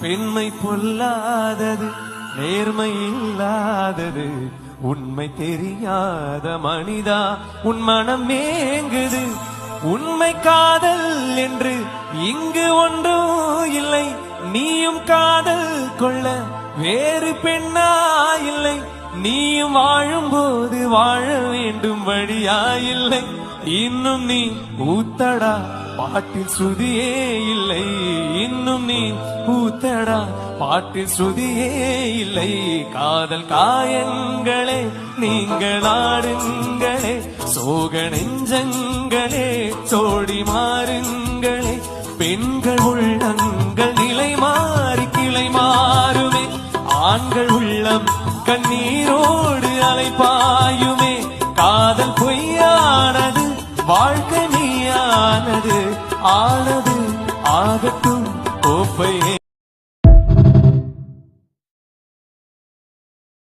பெண்மை பொல்லாதது, நேர்மை இல்லாதது, உண்மை தெரியாத மனிதா உன் மனம் ஏங்குது. உண்மை காதல் என்று இங்கு ஒன்றும் இல்லை. நீயும் காதல் கொள்ள வேறு பெண்ணா இல்லை. நீயும் வாழும்போது வாழ வேண்டும் வழியா இல்லை. இன்னும் நீ ஊத்தடா பாட்டில் சுதியே இல்லை. இன்னும் நீ ஊத்தடா பாட்டில் சுதியே இல்லை. காதல் காயங்களே நீங்கள் ஆடுங்களே, சோக நெஞ்சங்களே சோடி மாறுங்களே. பெண்கள் உள்ளங்கள் நிலை மாறி கிளை மாறுமே, ஆண்கள் உள்ளம் கண்ணீரோடு அலைப்பாயுமே. காதல் பொய்யானது, வாழ்க்கை நீயானது, ஆனது ஆகட்டும்.